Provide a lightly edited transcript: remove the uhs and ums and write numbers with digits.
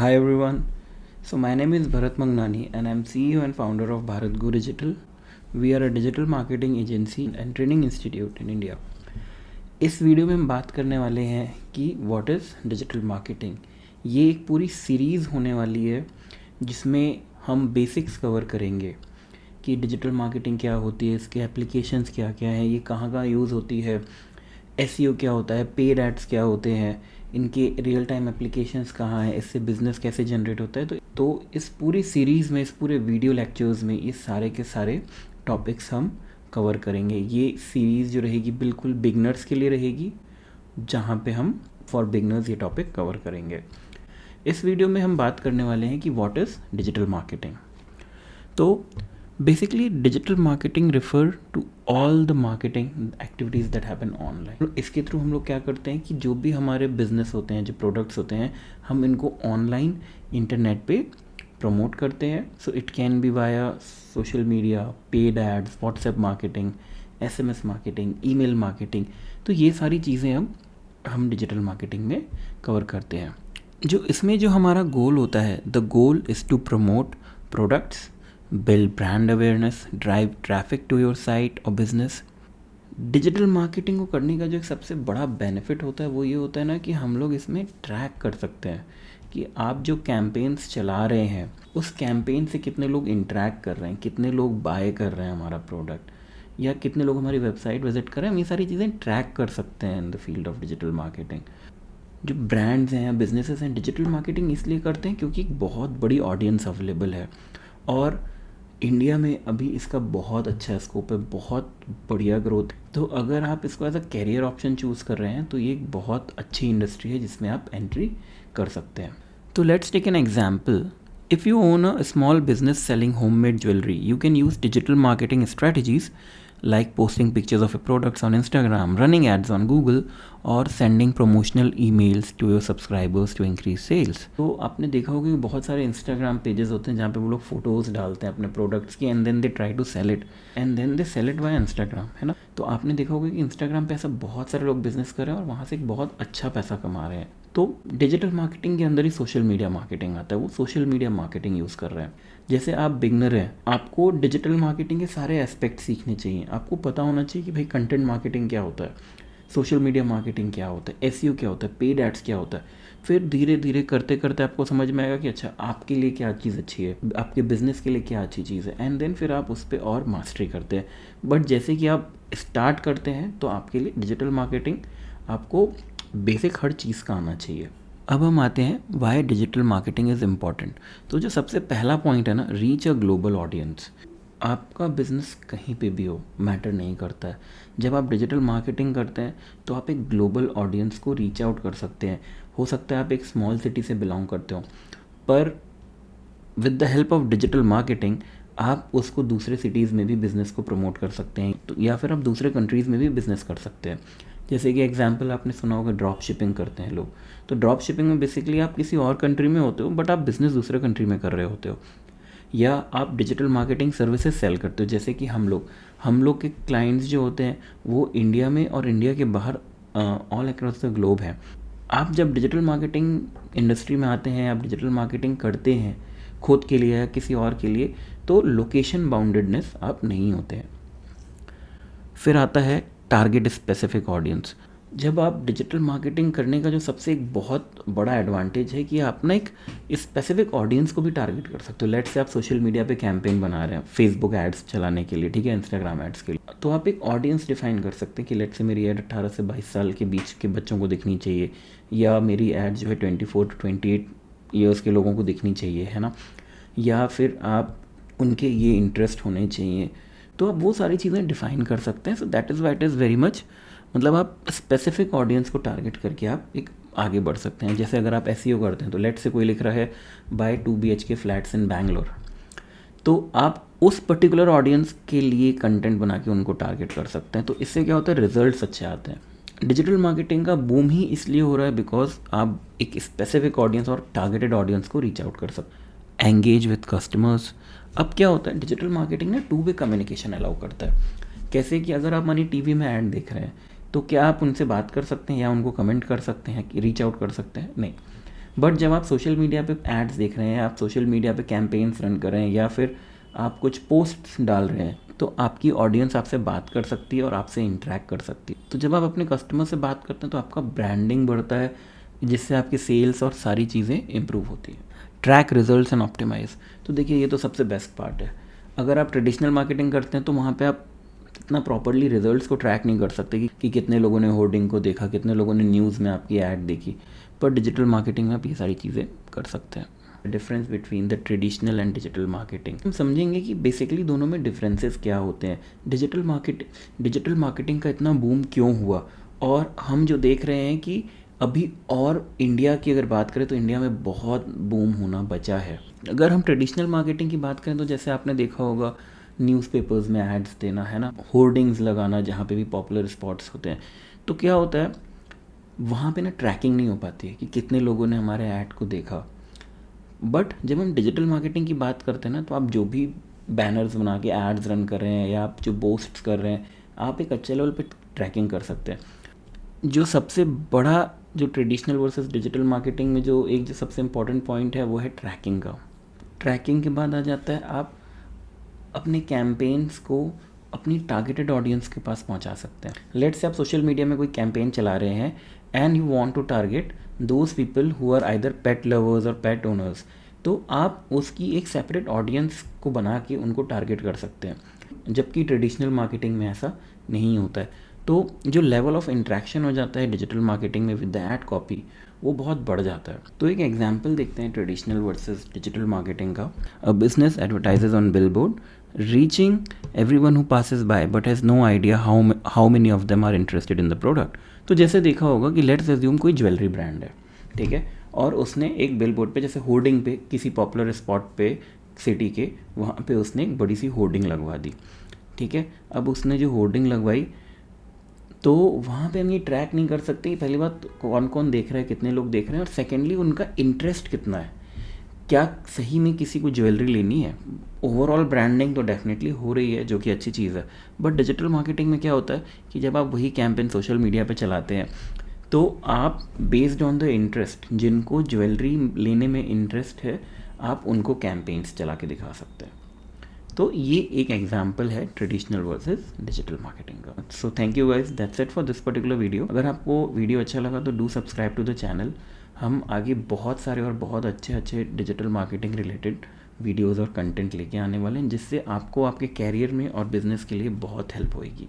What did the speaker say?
Hi everyone. So my name is Bharat Mangnani and I'm CEO and founder of Bharat Go Digital. We are a digital marketing agency and training institute in India. इस video में हम बात करने वाले हैं कि what is digital marketing. ये एक पूरी सीरीज़ होने वाली है जिसमें हम बेसिक्स कवर करेंगे कि डिजिटल मार्केटिंग क्या होती है, इसके एप्लीकेशंस क्या क्या हैं, ये कहाँ कहाँ यूज़ होती है, एसईओ क्या होता है, पेड एड्स क्या होते हैं, इनके रियल टाइम एप्लीकेशंस कहाँ हैं, इससे बिज़नेस कैसे जनरेट होता है। तो इस पूरी सीरीज़ में, इस पूरे वीडियो लेक्चर्स में ये सारे के सारे टॉपिक्स हम कवर करेंगे। ये सीरीज़ जो रहेगी बिल्कुल बिगनर्स के लिए रहेगी, जहाँ पे हम फॉर बिगनर्स ये टॉपिक कवर करेंगे। इस वीडियो में हम बात करने वाले हैं कि व्हाट इज़ डिजिटल मार्केटिंग। तो basically digital marketing refer to all the marketing activities that happen online. इसके थ्रू हम लोग क्या करते हैं कि जो भी हमारे बिजनेस होते हैं, जो प्रोडक्ट्स होते हैं, हम इनको ऑनलाइन इंटरनेट पे प्रमोट करते हैं। So it can be via social media, paid ads, WhatsApp marketing, SMS marketing, email marketing. तो ये सारी चीज़ें हम डिजिटल मार्केटिंग में कवर करते हैं। जो हमारा गोल होता है, the goal is to promote products, build brand awareness, drive traffic to your site or business। Digital marketing को करने का जो एक सबसे बड़ा बेनिफिट होता है वो ये होता है ना कि हम लोग इसमें ट्रैक कर सकते हैं कि आप जो कैंपेन्स चला रहे हैं उस कैंपेन से कितने लोग इंटरेक्ट कर रहे हैं, कितने लोग बाय कर रहे हैं हमारा प्रोडक्ट, या कितने लोग हमारी वेबसाइट विजिट कर रहे हैं। हम ये सारी चीज़ें ट्रैक कर सकते हैं in the field of digital marketing. जो ब्रांड्स हैं या बिजनेसेस हैं, डिजिटल मार्केटिंग इसलिए करते हैं क्योंकि एक बहुत बड़ी ऑडियंस अवेलेबल है और इंडिया में अभी इसका बहुत अच्छा स्कोप है, बहुत बढ़िया ग्रोथ है। तो अगर आप इसको as a career option choose कर रहे हैं तो ये एक बहुत अच्छी इंडस्ट्री है जिसमें आप एंट्री कर सकते हैं। तो let's take an example. If you own a small business selling homemade jewellery, you can use digital marketing strategies like posting pictures of your products on Instagram, running ads on Google, और sending promotional emails to your subscribers to increase sales। तो आपने देखा होगा कि बहुत सारे Instagram pages होते हैं जहाँ पे वो लोग फोटोज़ डालते हैं अपने प्रोडक्ट्स की, and then they try to sell it, and then they sell it by Instagram, है ना। तो आपने देखा होगा कि इंस्टाग्राम पे ऐसा बहुत सारे लोग बिजनेस कर रहे हैं और वहाँ से एक बहुत अच्छा पैसा कमा रहे हैं। तो डिजिटल मार्केटिंग के अंदर ही सोशल मीडिया मार्केटिंग आता है। वो सोशल मीडिया मार्केटिंग यूज़ कर रहे हैं। जैसे आप बिगनर हैं, आपको डिजिटल मार्केटिंग के सारे एस्पेक्ट सीखने चाहिए। आपको पता होना चाहिए कि भाई कंटेंट मार्केटिंग क्या होता है, सोशल मीडिया मार्केटिंग क्या होता है, एसईओ क्या होता है, पेड एड्स क्या होता है। फिर धीरे धीरे करते करते आपको समझ में आएगा कि अच्छा आपके लिए क्या चीज़ अच्छी है, आपके बिजनेस के लिए क्या अच्छी चीज़ है, एंड देन फिर आप उस पर और मास्टरी करते हैं। बट जैसे कि आप स्टार्ट करते हैं तो आपके लिए डिजिटल मार्केटिंग आपको बेसिक हर चीज़ का आना चाहिए। अब हम आते हैं why digital marketing is important. तो जो सबसे पहला पॉइंट है ना, रीच अ ग्लोबल ऑडियंस। आपका बिजनेस कहीं पे भी हो, मैटर नहीं करता है। जब आप डिजिटल मार्केटिंग करते हैं तो आप एक ग्लोबल ऑडियंस को रीच आउट कर सकते हैं। हो सकता है आप एक स्मॉल सिटी से बिलोंग करते हो, पर with the help of digital marketing आप उसको दूसरे सिटीज़ में भी बिज़नेस को प्रमोट कर सकते हैं, तो या फिर आप दूसरे कंट्रीज़ में भी बिज़नेस कर सकते हैं। जैसे कि एग्जांपल आपने सुना होगा, ड्रॉप शिपिंग करते हैं लोग। तो ड्रॉप शिपिंग में बेसिकली आप किसी और कंट्री में होते हो बट आप बिज़नेस दूसरे कंट्री में कर रहे होते हो, या आप डिजिटल मार्केटिंग सर्विसेज सेल करते हो। जैसे कि हम लोग के क्लाइंट्स जो होते हैं वो इंडिया में और इंडिया के बाहर ऑल अक्रॉस द ग्लोब है। आप जब डिजिटल मार्केटिंग इंडस्ट्री में आते हैं, आप डिजिटल मार्केटिंग करते हैं खुद के लिए या किसी और के लिए, तो लोकेशन बाउंडेडनेस आप नहीं होते हैं। फिर आता है टारगेट स्पेसिफिक ऑडियंस। जब आप डिजिटल मार्केटिंग करने का जो सबसे एक बहुत बड़ा एडवांटेज है कि आप ना एक स्पेसिफिक ऑडियंस को भी टारगेट कर सकते हो। लेट्स से आप सोशल मीडिया पे कैंपेन बना रहे हैं फेसबुक एड्स चलाने के लिए, ठीक है, इंस्टाग्राम एड्स के लिए, तो आप एक ऑडियंस डिफाइन कर सकते हैं कि लेट्स से मेरी एड 18 से 22 साल के बीच के बच्चों को दिखनी चाहिए, या मेरी एड जो है 24 to 28 ईयर्स के लोगों को दिखनी चाहिए, है ना, या फिर आप उनके ये इंटरेस्ट होने चाहिए। तो आप वो सारी चीज़ें डिफ़ाइन कर सकते हैं। So that is why it is very much, मतलब आप स्पेसिफिक ऑडियंस को टारगेट करके आप एक आगे बढ़ सकते हैं। जैसे अगर आप एसईओ करते हैं तो लेट से कोई लिख रहा है buy 2 BHK flats in Bangalore, तो आप उस पर्टिकुलर ऑडियंस के लिए कंटेंट बना के उनको टारगेट कर सकते हैं। तो इससे क्या होता है, रिजल्ट्स अच्छे आते हैं। डिजिटल मार्केटिंग का बूम ही इसलिए हो रहा है बिकॉज आप एक स्पेसिफिक ऑडियंस और टारगेटेड ऑडियंस को रीच आउट कर सकते हैं। Engage with customers. अब क्या होता है, डिजिटल मार्केटिंग ना 2 वे कम्युनिकेशन अलाउ करता है। कैसे कि अगर आप मानी टीवी में ऐड देख रहे हैं तो क्या आप उनसे बात कर सकते हैं या उनको कमेंट कर सकते हैं कि रीच आउट कर सकते हैं? नहीं। बट जब आप सोशल मीडिया पे एड्स देख रहे हैं, आप सोशल मीडिया पे कैंपेन्स रन कर रहे हैं या फिर आप कुछ पोस्ट्स डाल रहे हैं, तो आपकी ऑडियंस आपसे बात कर सकती है और आपसे इंटरेक्ट कर सकती है। तो जब आप अपने कस्टमर से बात करते हैं तो आपका ब्रांडिंग बढ़ता है, जिससे आपकी सेल्स और सारी चीज़ें इंप्रूव होती हैं। ट्रैक रिजल्ट्स एंड ऑप्टिमाइज, तो देखिए ये तो सबसे बेस्ट पार्ट है। अगर आप ट्रेडिशनल मार्केटिंग करते हैं तो वहाँ पे आप इतना प्रॉपर्ली रिजल्ट्स को ट्रैक नहीं कर सकते कि कितने लोगों ने होर्डिंग को देखा, कितने लोगों ने न्यूज़ में आपकी ऐड देखी। पर डिजिटल मार्केटिंग में आप ये सारी चीज़ें कर सकते हैं। Difference between the traditional and digital marketing, हम समझेंगे कि बेसिकली दोनों में डिफरेंसेस क्या होते हैं। डिजिटल मार्केटिंग का इतना बूम क्यों हुआ, और हम जो देख रहे हैं कि अभी और इंडिया की अगर बात करें तो इंडिया में बहुत बूम होना बचा है। अगर हम ट्रेडिशनल मार्केटिंग की बात करें तो जैसे आपने देखा होगा न्यूज़पेपर्स में एड्स देना, है ना, होर्डिंग्स लगाना जहाँ पे भी पॉपुलर स्पॉट्स होते हैं, तो क्या होता है वहाँ पे ना ट्रैकिंग नहीं हो पाती है कि कितने लोगों ने हमारे ऐड को देखा। बट जब हम डिजिटल मार्केटिंग की बात करते हैं ना, तो आप जो भी बैनर्स बना के एड्स रन कर रहे हैं या आप जो पोस्ट्स कर रहे हैं, आप एक अच्छे लेवल पे ट्रैकिंग कर सकते हैं। जो सबसे बड़ा जो ट्रेडिशनल वर्सेस डिजिटल मार्केटिंग में जो सबसे इम्पॉर्टेंट पॉइंट है वो है ट्रैकिंग का। ट्रैकिंग के बाद आ जाता है आप अपने कैंपेन्स को अपनी टारगेटेड ऑडियंस के पास पहुंचा सकते हैं। लेट्स से आप सोशल मीडिया में कोई कैंपेन चला रहे हैं and you want to target those people who are either pet lovers और पेट ओनर्स, तो आप उसकी एक सेपरेट ऑडियंस को बना के उनको टारगेट कर सकते हैं, जबकि ट्रेडिशनल मार्केटिंग में ऐसा नहीं होता है। तो जो लेवल ऑफ इंट्रैक्शन हो जाता है डिजिटल मार्केटिंग में विद द एड कॉपी, वो बहुत बढ़ जाता है। तो एक एग्जांपल देखते हैं ट्रेडिशनल वर्सेस डिजिटल मार्केटिंग का। A business advertises on billboard reaching everyone who passes by but has no idea how many of them are interested in the product. तो जैसे देखा होगा कि लेट्स अज्यूम कोई ज्वेलरी ब्रांड है, ठीक है, और उसने एक बिलबोर्ड पे, जैसे होर्डिंग पे, किसी पॉपुलर स्पॉट पे सिटी के, वहाँ पे उसने एक बड़ी सी होर्डिंग लगवा दी, ठीक है। अब उसने जो होर्डिंग लगवाई तो वहाँ पे हम ये ट्रैक नहीं कर सकते कि पहली बात कौन कौन देख रहा है, कितने लोग देख रहे हैं, और सेकेंडली उनका इंटरेस्ट कितना है, क्या सही में किसी को ज्वेलरी लेनी है। ओवरऑल ब्रांडिंग तो डेफिनेटली हो रही है, जो कि अच्छी चीज़ है। बट डिजिटल मार्केटिंग में क्या होता है कि जब आप वही कैंपेन सोशल मीडिया पे चलाते हैं तो आप बेस्ड ऑन द इंटरेस्ट, जिनको ज्वेलरी लेने में इंटरेस्ट है, आप उनको कैंपेन्स चला के दिखा सकते हैं। तो ये एक एग्जाम्पल है ट्रेडिशनल वर्सेस डिजिटल मार्केटिंग का। So thank you guys, that's it for this particular video. अगर आपको वीडियो अच्छा लगा तो do subscribe to the channel. हम आगे बहुत सारे और बहुत अच्छे डिजिटल मार्केटिंग रिलेटेड वीडियोज़ और कंटेंट लेके आने वाले हैं, जिससे आपको आपके कैरियर में और बिजनेस के लिए बहुत हेल्प होएगी।